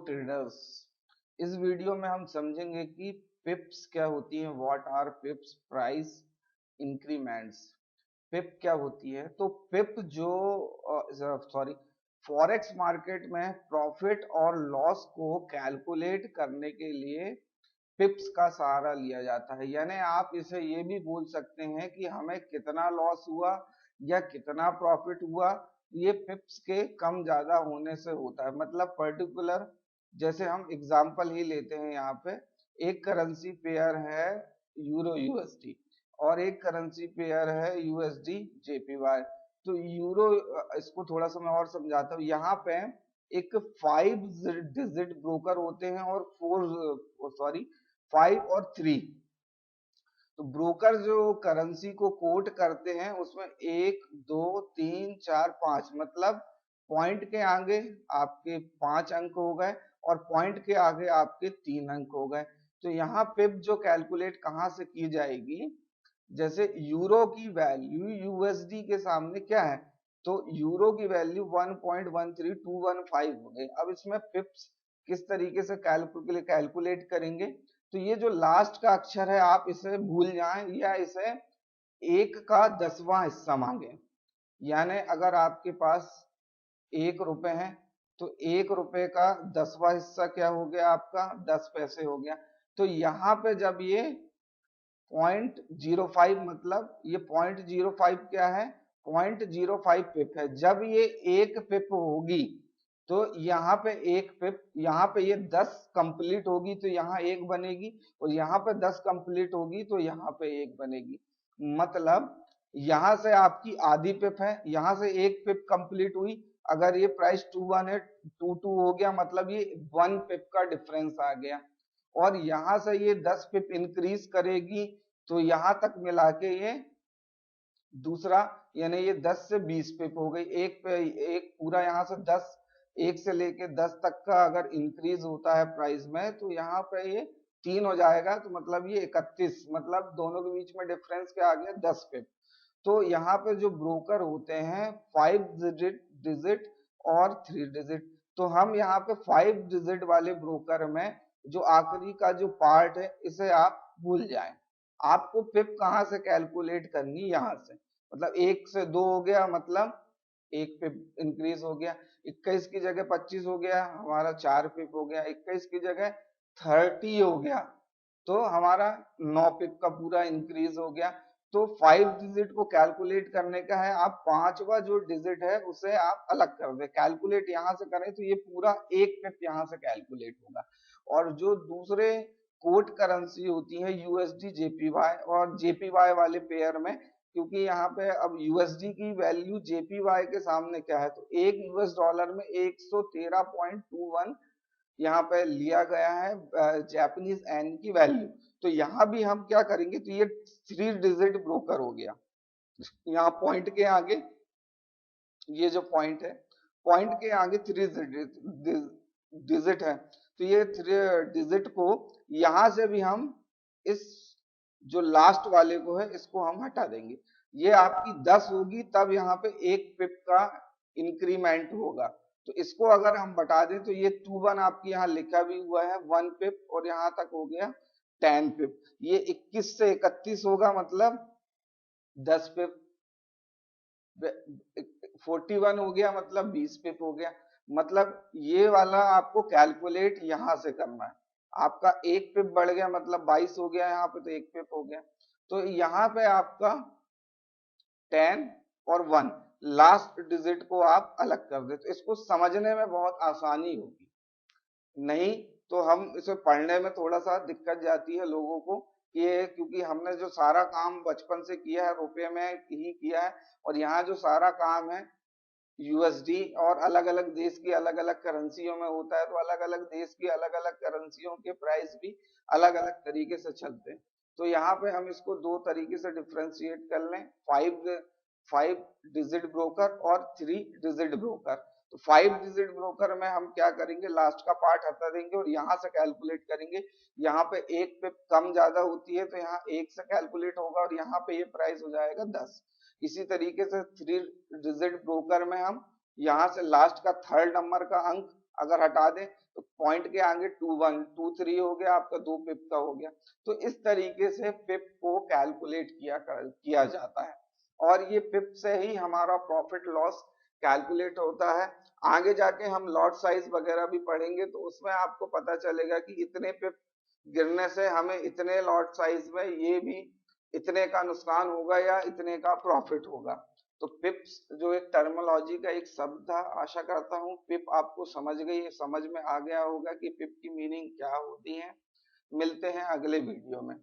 Traders. इस video में हम समझेंगे कि पिप्स क्या होती हैं, what are pips, price increments. Pip क्या होती है? तो पिप जो फॉरेक्स मार्केट में प्रॉफिट और लॉस को कैलकुलेट करने के लिए पिप्स का सहारा लिया जाता है। यानी आप इसे ये भी बोल सकते हैं कि हमें कितना लॉस हुआ या कितना प्रॉफिट हुआ, ये पिप्स के कम ज्यादा होने से होता है। मतलब पर्टिकुलर, जैसे हम एग्जांपल ही लेते हैं, यहाँ पे एक करेंसी पेयर है यूरो यूएसडी और एक करेंसी पेयर है यूएसडी जेपीवाई। तो यूरो, इसको थोड़ा सा मैं और समझाता हूँ। यहाँ पे एक 5 डिजिट ब्रोकर होते हैं और 5 और 3। तो ब्रोकर जो करेंसी को कोट करते हैं उसमें 1 2 3 4 5, मतलब पॉइंट के आगे आपके 5 अंक हो गए और पॉइंट के आगे आपके 3 अंक हो गए। तो यहाँ पिप जो कैलकुलेट कहाँ से की जाएगी, जैसे यूरो की वैल्यू यूएसडी के सामने क्या है, तो यूरो की वैल्यू 1.13215 हो गई। अब इसमें पिप्स किस तरीके से कैलकुलेट करेंगे, तो ये जो लास्ट का अक्षर है आप इसे भूल जाएं या इसे 1 का 10वां हिस्सा मांगे। यानी अगर आपके पास 1 रुपए है तो 1 रुपए का 10वां हिस्सा क्या हो गया, आपका 10 पैसे हो गया। तो यहाँ पे जब ये 0.05, मतलब ये 0.05 क्या है, 0.05 पिप है। जब ये 1 पिप होगी तो यहाँ पे 1 पिप, यहाँ पे ये 10 कंप्लीट होगी तो यहाँ 1 बनेगी, और यहाँ पे 10 कंप्लीट होगी तो यहाँ पे 1 बनेगी। मतलब यहाँ से आपकी आधी पिप है, यहाँ से 1 पिप कंप्लीट हुई। अगर ये प्राइस 21 है, 22 हो गया, मतलब ये 1 पिप का डिफरेंस आ गया। और यहाँ से ये 10 पिप इंक्रीज करेगी तो यहाँ तक मिला के ये दूसरा, यानी ये 10 से 20 पिप हो गई। एक पे एक पूरा, यहाँ से 10, 1 से लेके 10 तक का अगर इंक्रीज होता है प्राइस में तो यहाँ पे ये 3 हो जाएगा, तो मतलब ये 31, मतलब दोनों के बीच में डिफरेंस क्या आ गया, 10 पिप। तो यहाँ पे जो ब्रोकर होते हैं 5 डिजिट और 3 डिजिट। तो हम यहाँ पे 5 डिजिट वाले ब्रोकर में जो आखिरी का जो पार्ट है इसे आप भूल जाएं। आपको पिप कहाँ से कैलकुलेट करनी, यहाँ से। मतलब 1 से 2 हो गया, मतलब 1 पिप इंक्रीज हो गया। 21 की जगह 25 हो गया, हमारा 4 पिप हो गया। 21 की जगह 30 हो गया तो हमारा 9 पिप का पूरा इंक्रीज हो गया। तो 5 डिजिट को कैलकुलेट करने का है, आप 5वां जो डिजिट है उसे आप अलग कर दे। कैलकुलेट यहाँ से करें तो ये पूरा 1 पिप यहाँ से कैलकुलेट होगा। और जो दूसरे कोट करेंसी होती है यूएसडी जेपीवाई, और जेपीवाई वाले पेयर में, क्योंकि यहाँ पे अब यूएसडी की वैल्यू जेपीवाई के सामने क्या है, तो एक यूएस डॉलर में 113.21 यहाँ पे लिया गया है जापानीज एन की वैल्यू। तो यहाँ भी हम क्या करेंगे, तो ये 3 डिजिट ब्रोकर हो गया। यहाँ पॉइंट के आगे, ये जो पॉइंट है, पॉइंट के आगे 3 डिजिट है, तो ये 3 डिजिट को यहाँ से भी हम इस जो लास्ट वाले को है इसको हम हटा देंगे। ये आपकी 10 होगी, तब यहाँ पे 1 पिप का इंक्रीमेंट होगा। तो इसको अगर हम बता दें तो ये 21 आपकी यहाँ लिखा भी हुआ है 1 पिप, और यहाँ तक हो गया 10 पिप। ये 21 से 31 होगा, मतलब 10 पिप। 41 हो गया, मतलब 20 पिप हो गया। मतलब ये वाला आपको कैलकुलेट यहाँ से करना है। आपका 1 पिप बढ़ गया, मतलब 22 हो गया यहाँ पे, तो 1 पिप हो गया। तो यहाँ पे आपका 10 और 1 लास्ट डिजिट को आप अलग कर दे, तो इसको समझने में बहुत आसानी होगी। नहीं तो हम इसे पढ़ने में थोड़ा सा दिक्कत जाती है लोगों को, ये क्योंकि हमने जो सारा काम बचपन से किया है रुपये में ही किया है, और यहाँ जो सारा काम है यूएसडी और अलग अलग देश की अलग अलग करेंसियों में होता है, तो अलग अलग देश की अलग अलग करेंसियों के प्राइस भी अलग अलग तरीके से चलते हैं। तो यहाँ पे हम इसको 2 तरीके से डिफ्रेंशिएट कर लें, 5 डिजिट ब्रोकर और 3 डिजिट ब्रोकर। तो 5 डिजिट ब्रोकर में हम क्या करेंगे, लास्ट का पार्ट हटा देंगे और यहाँ से कैलकुलेट करेंगे। यहाँ पे 1 पे कम ज्यादा होती है तो यहाँ 1 से कैलकुलेट होगा, और यहाँ पे ये प्राइस हो जाएगा 10। इसी तरीके से 3 डिजिट ब्रोकर में हम यहाँ से लास्ट का 3rd नंबर का अंक अगर हटा दें तो पॉइंट के आगे 2 1 2 3 हो गया, आपका 2 पिप का हो गया। तो इस तरीके से पिप को कैलकुलेट किया जाता है और ये पिप से ही हमारा प्रॉफिट लॉस कैलकुलेट होता है। आगे जाके हम लॉट साइज वगैरह भी पढ़ेंगे तो उसमें आपको पता चलेगा कि इतने पिप गिरने से हमें इतने लॉट साइज में ये भी इतने का नुकसान होगा या इतने का प्रॉफिट होगा। तो पिप्स जो एक टर्मिनोलॉजी का एक शब्द था, आशा करता हूँ पिप आपको समझ में आ गया होगा कि पिप की मीनिंग क्या होती है। मिलते हैं अगले वीडियो में।